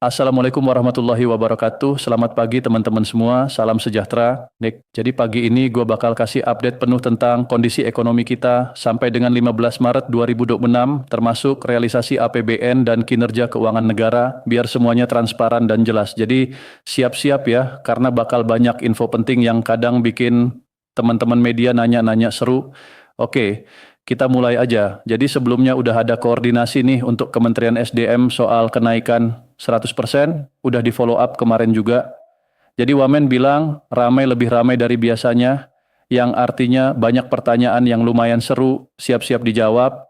Assalamualaikum warahmatullahi wabarakatuh. Selamat pagi teman-teman semua. Salam sejahtera. Nick, jadi pagi ini gue bakal kasih update penuh tentang kondisi ekonomi kita sampai dengan 15 Maret 2026, termasuk realisasi APBN dan kinerja keuangan negara, biar semuanya transparan dan jelas. Jadi siap-siap ya, karena bakal banyak info penting yang kadang bikin teman-teman media nanya-nanya seru. Oke, kita mulai aja. Jadi sebelumnya udah ada koordinasi nih untuk Kementerian SDM soal kenaikan 100%, udah di follow up kemarin juga. Jadi Wamen bilang ramai lebih ramai dari biasanya, yang artinya banyak pertanyaan yang lumayan seru, siap-siap dijawab.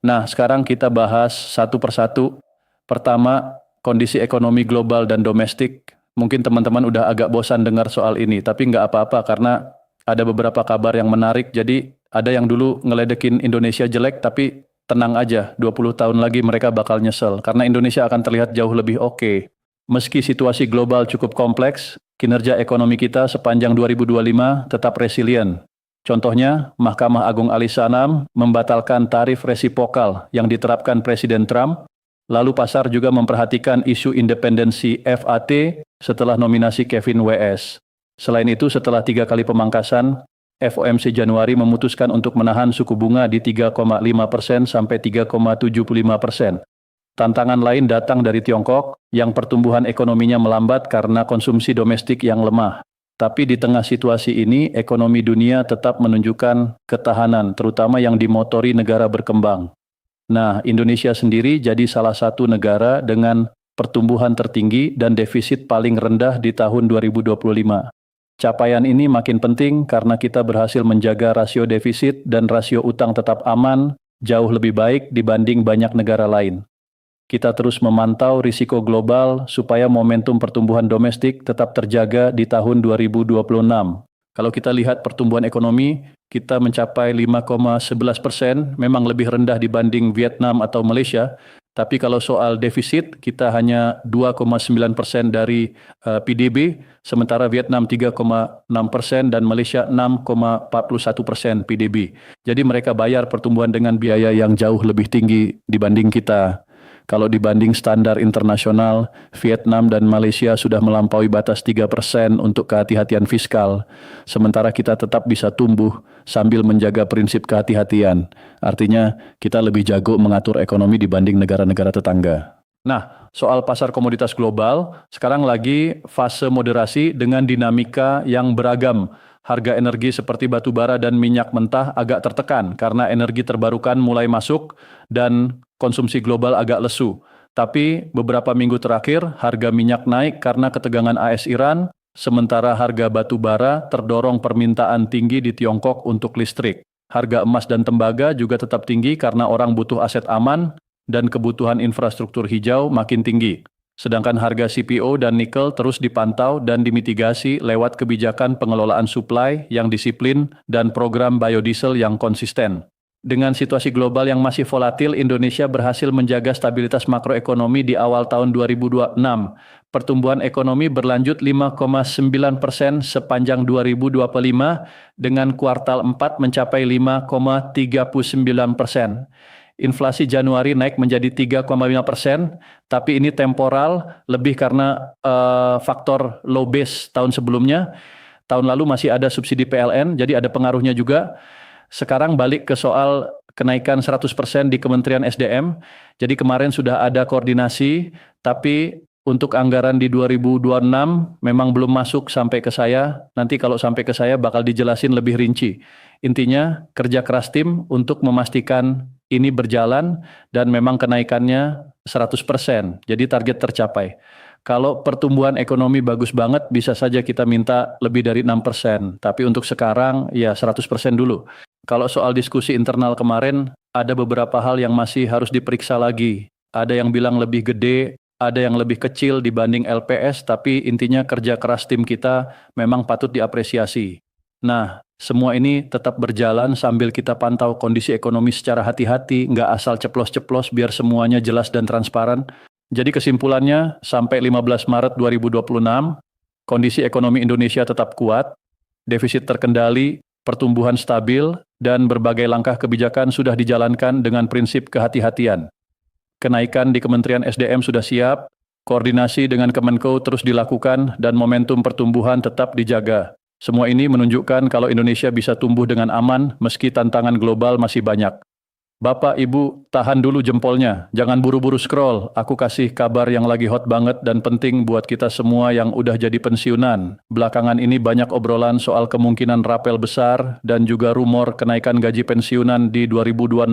Nah, sekarang kita bahas satu persatu. Pertama, kondisi ekonomi global dan domestik. Mungkin teman-teman udah agak bosan dengar soal ini, tapi nggak apa-apa karena ada beberapa kabar yang menarik. Jadi ada yang dulu ngeledekin Indonesia jelek, tapi tenang aja, 20 tahun lagi mereka bakal nyesel, karena Indonesia akan terlihat jauh lebih oke. Meski situasi global cukup kompleks, kinerja ekonomi kita sepanjang 2025 tetap resilient. Contohnya, Mahkamah Agung Alisanam membatalkan tarif resipokal yang diterapkan Presiden Trump, lalu pasar juga memperhatikan isu independensi FAT setelah nominasi Kevin W.S. Selain itu, setelah 3 kali pemangkasan, FOMC Januari memutuskan untuk menahan suku bunga di 3,5% sampai 3,75%. Tantangan lain datang dari Tiongkok, yang pertumbuhan ekonominya melambat karena konsumsi domestik yang lemah. Tapi di tengah situasi ini, ekonomi dunia tetap menunjukkan ketahanan, terutama yang dimotori negara berkembang. Nah, Indonesia sendiri jadi salah satu negara dengan pertumbuhan tertinggi dan defisit paling rendah di tahun 2025. Capaian ini makin penting karena kita berhasil menjaga rasio defisit dan rasio utang tetap aman, jauh lebih baik dibanding banyak negara lain. Kita terus memantau risiko global supaya momentum pertumbuhan domestik tetap terjaga di tahun 2026. Kalau kita lihat pertumbuhan ekonomi, kita mencapai 5,11%, memang lebih rendah dibanding Vietnam atau Malaysia. Tapi kalau soal defisit, kita hanya 2,9% dari PDB, sementara Vietnam 3,6% dan Malaysia 6,41% PDB. Jadi mereka bayar pertumbuhan dengan biaya yang jauh lebih tinggi dibanding kita. Kalau dibanding standar internasional, Vietnam dan Malaysia sudah melampaui batas 3% untuk kehati-hatian fiskal, sementara kita tetap bisa tumbuh sambil menjaga prinsip kehati-hatian. Artinya, kita lebih jago mengatur ekonomi dibanding negara-negara tetangga. Nah, soal pasar komoditas global, sekarang lagi fase moderasi dengan dinamika yang beragam. Harga energi seperti batu bara dan minyak mentah agak tertekan karena energi terbarukan mulai masuk dan konsumsi global agak lesu. Tapi beberapa minggu terakhir harga minyak naik karena ketegangan AS-Iran, sementara harga batu bara terdorong permintaan tinggi di Tiongkok untuk listrik. Harga emas dan tembaga juga tetap tinggi karena orang butuh aset aman dan kebutuhan infrastruktur hijau makin tinggi. Sedangkan harga CPO dan nikel terus dipantau dan dimitigasi lewat kebijakan pengelolaan suplai yang disiplin dan program biodiesel yang konsisten. Dengan situasi global yang masih volatil, Indonesia berhasil menjaga stabilitas makroekonomi di awal tahun 2026. Pertumbuhan ekonomi berlanjut 5,9% sepanjang 2025 dengan kuartal 4 mencapai 5,39%. Inflasi Januari naik menjadi 3,5%, tapi ini temporal, lebih karena faktor low base tahun sebelumnya. Tahun lalu masih ada subsidi PLN, jadi ada pengaruhnya juga. Sekarang balik ke soal kenaikan 100% di Kementerian SDM. Jadi kemarin sudah ada koordinasi, tapi untuk anggaran di 2026 memang belum masuk sampai ke saya. Nanti kalau sampai ke saya bakal dijelasin lebih rinci. Intinya kerja keras tim untuk memastikan ini berjalan dan memang kenaikannya 100%. Jadi target tercapai. Kalau pertumbuhan ekonomi bagus banget, bisa saja kita minta lebih dari 6%. Tapi untuk sekarang, ya 100% dulu. Kalau soal diskusi internal kemarin, ada beberapa hal yang masih harus diperiksa lagi. Ada yang bilang lebih gede, ada yang lebih kecil dibanding LPS, tapi intinya kerja keras tim kita memang patut diapresiasi. Nah, semua ini tetap berjalan sambil kita pantau kondisi ekonomi secara hati-hati, nggak asal ceplos-ceplos biar semuanya jelas dan transparan. Jadi kesimpulannya, sampai 15 Maret 2026, kondisi ekonomi Indonesia tetap kuat, defisit terkendali, pertumbuhan stabil, dan berbagai langkah kebijakan sudah dijalankan dengan prinsip kehati-hatian. Kenaikan di Kementerian SDM sudah siap, Koordinasi dengan Kemenko terus dilakukan dan momentum pertumbuhan tetap dijaga. Semua ini menunjukkan kalau Indonesia bisa tumbuh dengan aman meski tantangan global masih banyak. Bapak, Ibu, tahan dulu jempolnya. Jangan buru-buru scroll. Aku kasih kabar yang lagi hot banget dan penting buat kita semua yang udah jadi pensiunan. Belakangan ini banyak obrolan soal kemungkinan rapel besar dan juga rumor kenaikan gaji pensiunan di 2026.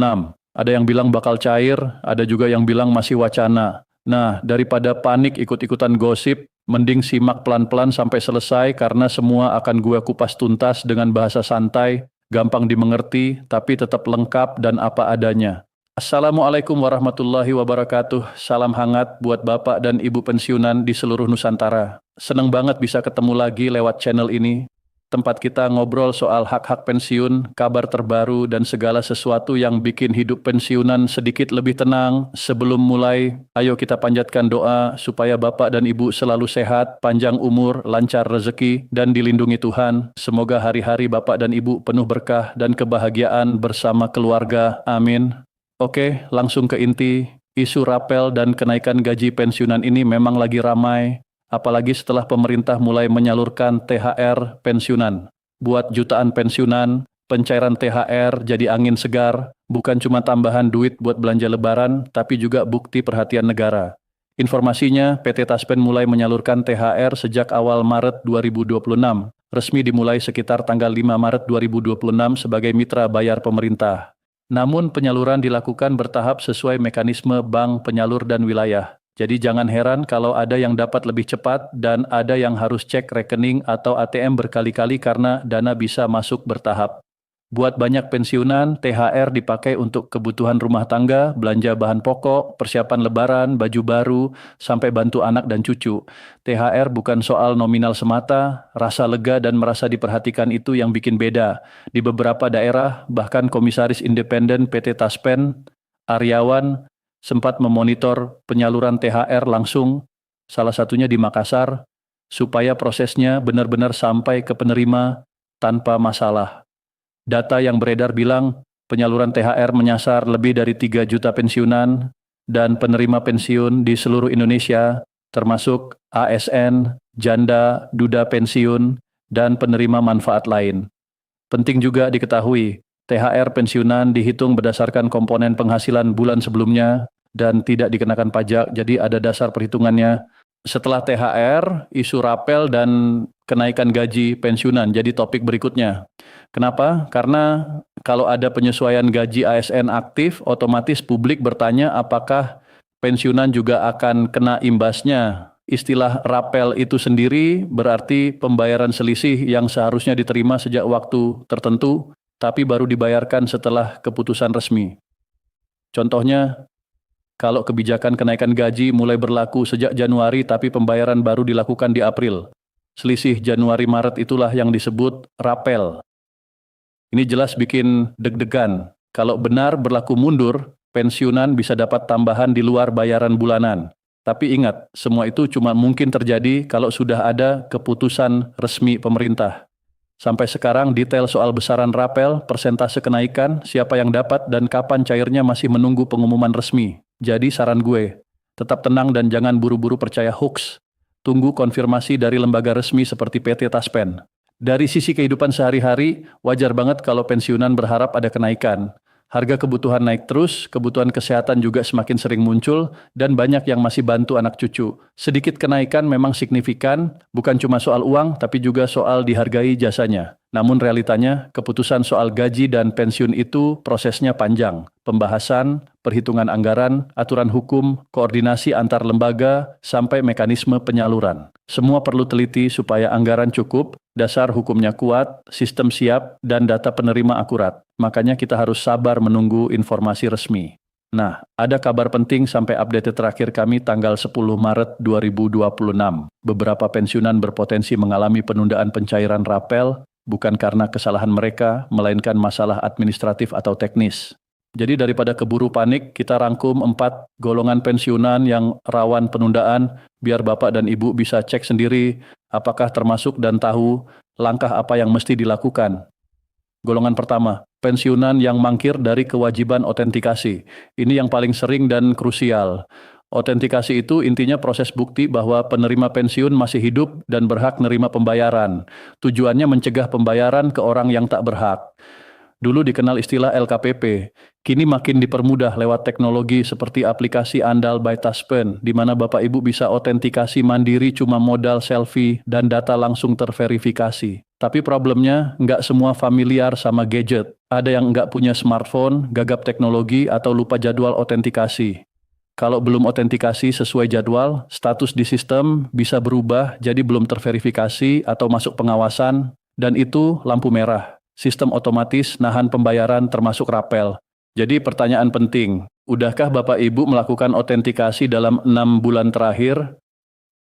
Ada yang bilang bakal cair, ada juga yang bilang masih wacana. Nah, daripada panik ikut-ikutan gosip, mending simak pelan-pelan sampai selesai karena semua akan gue kupas tuntas dengan bahasa santai, gampang dimengerti, tapi tetap lengkap dan apa adanya. Assalamualaikum warahmatullahi wabarakatuh. Salam hangat buat Bapak dan Ibu pensiunan di seluruh Nusantara. Seneng banget bisa ketemu lagi lewat channel ini. Tempat kita ngobrol soal hak-hak pensiun, kabar terbaru, dan segala sesuatu yang bikin hidup pensiunan sedikit lebih tenang. Sebelum mulai, ayo kita panjatkan doa supaya Bapak dan Ibu selalu sehat, panjang umur, lancar rezeki, dan dilindungi Tuhan. Semoga hari-hari Bapak dan Ibu penuh berkah dan kebahagiaan bersama keluarga. Amin. Oke, langsung ke inti. Isu rapel dan kenaikan gaji pensiunan ini memang lagi ramai. Apalagi setelah pemerintah mulai menyalurkan THR pensiunan. Buat jutaan pensiunan, pencairan THR jadi angin segar, bukan cuma tambahan duit buat belanja lebaran, tapi juga bukti perhatian negara. Informasinya, PT Taspen mulai menyalurkan THR sejak awal Maret 2026. Resmi dimulai sekitar tanggal 5 Maret 2026 sebagai mitra bayar pemerintah. Namun penyaluran dilakukan bertahap sesuai mekanisme bank penyalur dan wilayah. Jadi jangan heran kalau ada yang dapat lebih cepat dan ada yang harus cek rekening atau ATM berkali-kali karena dana bisa masuk bertahap. Buat banyak pensiunan, THR dipakai untuk kebutuhan rumah tangga, belanja bahan pokok, persiapan lebaran, baju baru, sampai bantu anak dan cucu. THR bukan soal nominal semata, rasa lega dan merasa diperhatikan itu yang bikin beda. Di beberapa daerah, bahkan Komisaris Independen PT Taspen, Aryawan, sempat memonitor penyaluran THR langsung, salah satunya di Makassar, supaya prosesnya benar-benar sampai ke penerima tanpa masalah. Data yang beredar bilang penyaluran THR menyasar lebih dari 3 juta pensiunan dan penerima pensiun di seluruh Indonesia, termasuk ASN, janda, duda pensiun, dan penerima manfaat lain. Penting juga diketahui, THR pensiunan dihitung berdasarkan komponen penghasilan bulan sebelumnya dan tidak dikenakan pajak, jadi ada dasar perhitungannya. Setelah THR, isu rapel dan kenaikan gaji pensiunan jadi topik berikutnya. Kenapa? Karena kalau ada penyesuaian gaji ASN aktif, otomatis publik bertanya apakah pensiunan juga akan kena imbasnya. Istilah rapel itu sendiri berarti pembayaran selisih yang seharusnya diterima sejak waktu tertentu, tapi baru dibayarkan setelah keputusan resmi. Contohnya, kalau kebijakan kenaikan gaji mulai berlaku sejak Januari tapi pembayaran baru dilakukan di April. Selisih Januari-Maret itulah yang disebut rapel. Ini jelas bikin deg-degan. Kalau benar berlaku mundur, pensiunan bisa dapat tambahan di luar bayaran bulanan. Tapi ingat, semua itu cuma mungkin terjadi kalau sudah ada keputusan resmi pemerintah. Sampai sekarang detail soal besaran rapel, persentase kenaikan, siapa yang dapat dan kapan cairnya masih menunggu pengumuman resmi. Jadi saran gue, tetap tenang dan jangan buru-buru percaya hoax. Tunggu konfirmasi dari lembaga resmi seperti PT Taspen. Dari sisi kehidupan sehari-hari, wajar banget kalau pensiunan berharap ada kenaikan. Harga kebutuhan naik terus, kebutuhan kesehatan juga semakin sering muncul, dan banyak yang masih bantu anak cucu. Sedikit kenaikan memang signifikan, bukan cuma soal uang, tapi juga soal dihargai jasanya. Namun realitanya, keputusan soal gaji dan pensiun itu prosesnya panjang. Pembahasan, perhitungan anggaran, aturan hukum, koordinasi antar lembaga, sampai mekanisme penyaluran. Semua perlu teliti supaya anggaran cukup, dasar hukumnya kuat, sistem siap, dan data penerima akurat. Makanya kita harus sabar menunggu informasi resmi. Nah, ada kabar penting sampai update terakhir kami tanggal 10 Maret 2026. Beberapa pensiunan berpotensi mengalami penundaan pencairan rapel, bukan karena kesalahan mereka, melainkan masalah administratif atau teknis. Jadi daripada keburu panik, kita rangkum 4 golongan pensiunan yang rawan penundaan, biar Bapak dan Ibu bisa cek sendiri apakah termasuk dan tahu langkah apa yang mesti dilakukan. Golongan pertama, pensiunan yang mangkir dari kewajiban otentikasi. Ini yang paling sering dan krusial. Otentikasi itu intinya proses bukti bahwa penerima pensiun masih hidup dan berhak menerima pembayaran. Tujuannya mencegah pembayaran ke orang yang tak berhak. Dulu dikenal istilah LKPP, kini makin dipermudah lewat teknologi seperti aplikasi andal by Taspen, di mana Bapak Ibu bisa otentikasi mandiri cuma modal selfie dan data langsung terverifikasi. Tapi problemnya, nggak semua familiar sama gadget. Ada yang nggak punya smartphone, gagap teknologi, atau lupa jadwal otentikasi. Kalau belum otentikasi sesuai jadwal, status di sistem bisa berubah jadi belum terverifikasi atau masuk pengawasan, dan itu lampu merah. Sistem otomatis nahan pembayaran termasuk rapel. Jadi pertanyaan penting, udahkah Bapak Ibu melakukan otentikasi dalam 6 bulan terakhir?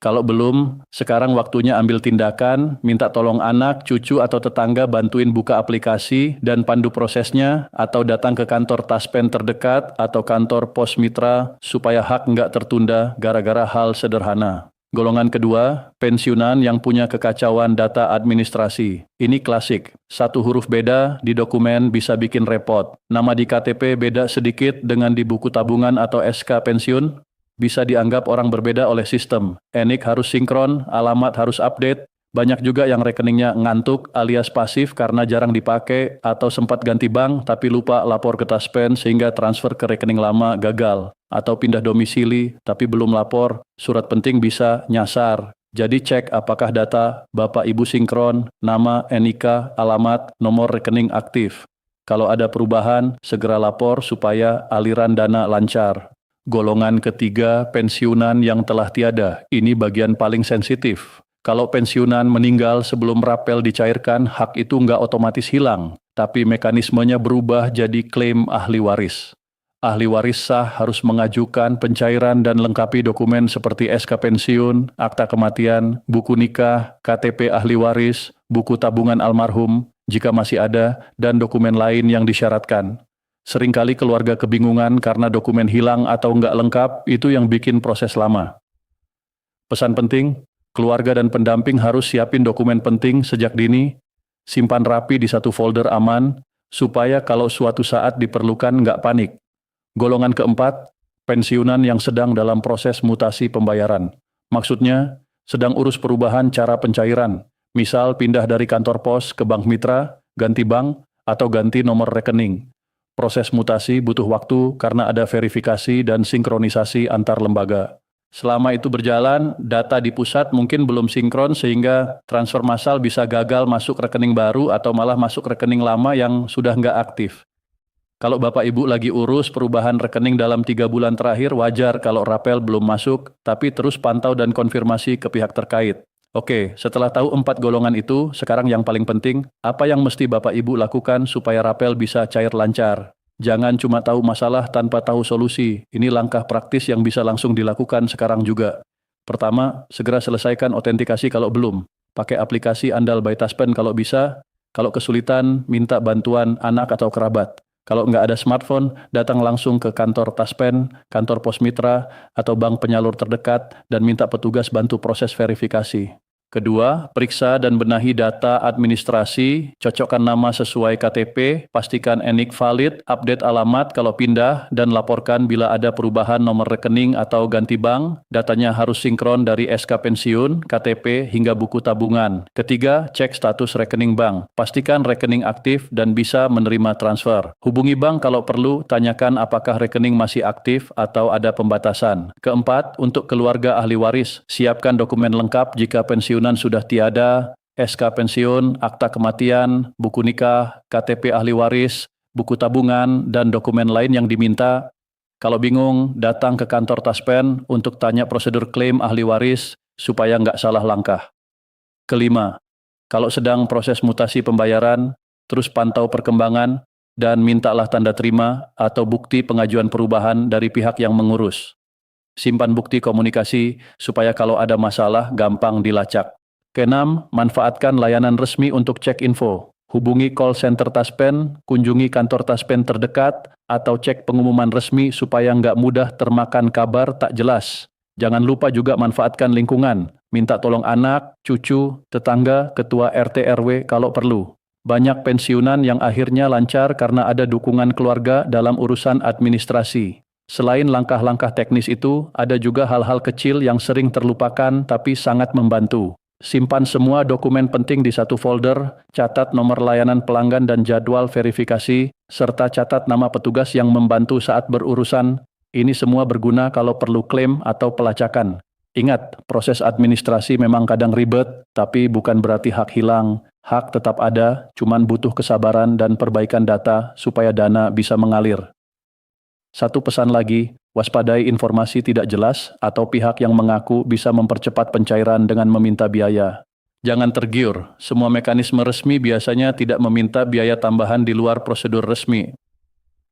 Kalau belum, sekarang waktunya ambil tindakan, minta tolong anak, cucu, atau tetangga bantuin buka aplikasi dan pandu prosesnya, atau datang ke kantor Taspen terdekat atau kantor Pos Mitra supaya hak nggak tertunda gara-gara hal sederhana. Golongan kedua, pensiunan yang punya kekacauan data administrasi. Ini klasik, satu huruf beda di dokumen bisa bikin repot. Nama di KTP beda sedikit dengan di buku tabungan atau SK pensiun, bisa dianggap orang berbeda oleh sistem. ENIK harus sinkron, alamat harus update. Banyak juga yang rekeningnya ngantuk alias pasif karena jarang dipakai atau sempat ganti bank tapi lupa lapor ke Taspen sehingga transfer ke rekening lama gagal. Atau pindah domisili tapi belum lapor, surat penting bisa nyasar. Jadi cek apakah data Bapak Ibu sinkron, nama, NIK, alamat, nomor rekening aktif. Kalau ada perubahan, segera lapor supaya aliran dana lancar. Golongan ketiga, pensiunan yang telah tiada. Ini bagian paling sensitif. Kalau pensiunan meninggal sebelum rapel dicairkan, hak itu nggak otomatis hilang, tapi mekanismenya berubah jadi klaim ahli waris. Ahli waris sah harus mengajukan pencairan dan lengkapi dokumen seperti SK pensiun, akta kematian, buku nikah, KTP ahli waris, buku tabungan almarhum, jika masih ada, dan dokumen lain yang disyaratkan. Seringkali keluarga kebingungan karena dokumen hilang atau nggak lengkap, itu yang bikin proses lama. Pesan penting, keluarga dan pendamping harus siapin dokumen penting sejak dini, simpan rapi di satu folder aman, supaya kalau suatu saat diperlukan nggak panik. Golongan keempat, pensiunan yang sedang dalam proses mutasi pembayaran. Maksudnya, sedang urus perubahan cara pencairan, misal pindah dari kantor pos ke bank mitra, ganti bank, atau ganti nomor rekening. Proses mutasi butuh waktu karena ada verifikasi dan sinkronisasi antar lembaga. Selama itu berjalan, data di pusat mungkin belum sinkron sehingga transfer massal bisa gagal masuk rekening baru atau malah masuk rekening lama yang sudah nggak aktif. Kalau Bapak Ibu lagi urus perubahan rekening dalam 3 bulan terakhir, wajar kalau rapel belum masuk, tapi terus pantau dan konfirmasi ke pihak terkait. Oke, setelah tahu 4 golongan itu, sekarang yang paling penting, apa yang mesti Bapak Ibu lakukan supaya rapel bisa cair lancar? Jangan cuma tahu masalah tanpa tahu solusi. Ini langkah praktis yang bisa langsung dilakukan sekarang juga. Pertama, segera selesaikan otentikasi kalau belum. Pakai aplikasi andal by Taspen kalau bisa. Kalau kesulitan, minta bantuan anak atau kerabat. Kalau nggak ada smartphone, datang langsung ke kantor Taspen, kantor pos mitra, atau bank penyalur terdekat dan minta petugas bantu proses verifikasi. Kedua, periksa dan benahi data administrasi, cocokkan nama sesuai KTP, pastikan NIK valid, update alamat kalau pindah, dan laporkan bila ada perubahan nomor rekening atau ganti bank. Datanya harus sinkron dari SK pensiun, KTP, hingga buku tabungan. Ketiga, cek status rekening bank. Pastikan rekening aktif dan bisa menerima transfer. Hubungi bank kalau perlu, tanyakan apakah rekening masih aktif atau ada pembatasan. Keempat, untuk keluarga ahli waris, siapkan dokumen lengkap jika pensiunan sudah tiada, SK pensiun, akta kematian, buku nikah, KTP ahli waris, buku tabungan, dan dokumen lain yang diminta. Kalau bingung, datang ke kantor Taspen untuk tanya prosedur klaim ahli waris supaya nggak salah langkah. Kelima, kalau sedang proses mutasi pembayaran, terus pantau perkembangan dan mintalah tanda terima atau bukti pengajuan perubahan dari pihak yang mengurus. Simpan bukti komunikasi supaya kalau ada masalah gampang dilacak. Keenam, manfaatkan layanan resmi untuk cek info. Hubungi call center Taspen, kunjungi kantor Taspen terdekat, atau cek pengumuman resmi supaya nggak mudah termakan kabar tak jelas. Jangan lupa juga manfaatkan lingkungan. Minta tolong anak, cucu, tetangga, ketua RT RW kalau perlu. Banyak pensiunan yang akhirnya lancar karena ada dukungan keluarga dalam urusan administrasi. Selain langkah-langkah teknis itu, ada juga hal-hal kecil yang sering terlupakan tapi sangat membantu. Simpan semua dokumen penting di satu folder, catat nomor layanan pelanggan dan jadwal verifikasi, serta catat nama petugas yang membantu saat berurusan. Ini semua berguna kalau perlu klaim atau pelacakan. Ingat, proses administrasi memang kadang ribet, tapi bukan berarti hak hilang. Hak tetap ada, cuman butuh kesabaran dan perbaikan data supaya dana bisa mengalir. Satu pesan lagi, waspadai informasi tidak jelas atau pihak yang mengaku bisa mempercepat pencairan dengan meminta biaya. Jangan tergiur, semua mekanisme resmi biasanya tidak meminta biaya tambahan di luar prosedur resmi.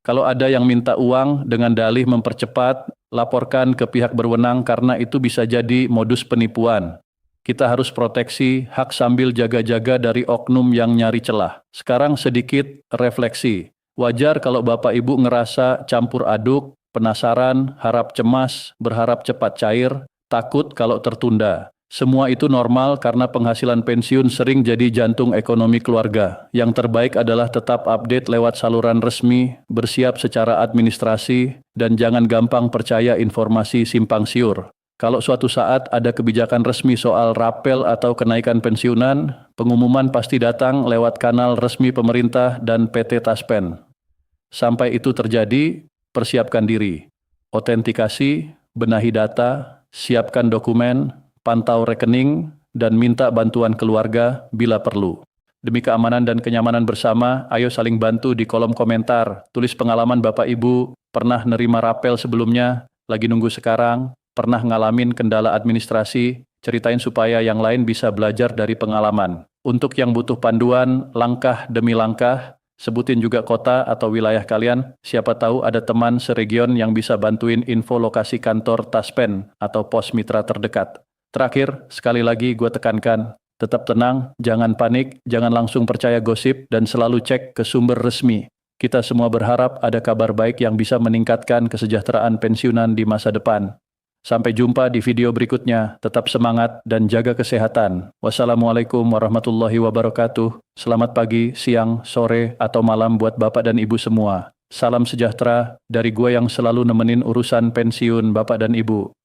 Kalau ada yang minta uang dengan dalih mempercepat, laporkan ke pihak berwenang karena itu bisa jadi modus penipuan. Kita harus proteksi hak sambil jaga-jaga dari oknum yang nyari celah. Sekarang sedikit refleksi. Wajar kalau Bapak Ibu ngerasa campur aduk, penasaran, harap cemas, berharap cepat cair, takut kalau tertunda. Semua itu normal karena penghasilan pensiun sering jadi jantung ekonomi keluarga. Yang terbaik adalah tetap update lewat saluran resmi, bersiap secara administrasi, dan jangan gampang percaya informasi simpang siur. Kalau suatu saat ada kebijakan resmi soal rapel atau kenaikan pensiunan, pengumuman pasti datang lewat kanal resmi pemerintah dan PT Taspen. Sampai itu terjadi, persiapkan diri. Autentikasi, benahi data, siapkan dokumen, pantau rekening, dan minta bantuan keluarga bila perlu. Demi keamanan dan kenyamanan bersama, ayo saling bantu di kolom komentar. Tulis pengalaman Bapak Ibu, pernah nerima rapel sebelumnya, lagi nunggu sekarang, pernah ngalamin kendala administrasi, ceritain supaya yang lain bisa belajar dari pengalaman. Untuk yang butuh panduan, langkah demi langkah, sebutin juga kota atau wilayah kalian, siapa tahu ada teman seregion yang bisa bantuin info lokasi kantor Taspen atau pos mitra terdekat. Terakhir, sekali lagi gue tekankan, tetap tenang, jangan panik, jangan langsung percaya gosip, dan selalu cek ke sumber resmi. Kita semua berharap ada kabar baik yang bisa meningkatkan kesejahteraan pensiunan di masa depan. Sampai jumpa di video berikutnya, tetap semangat dan jaga kesehatan. Wassalamualaikum warahmatullahi wabarakatuh. Selamat pagi, siang, sore, atau malam buat Bapak dan Ibu semua. Salam sejahtera dari gue yang selalu nemenin urusan pensiun Bapak dan Ibu.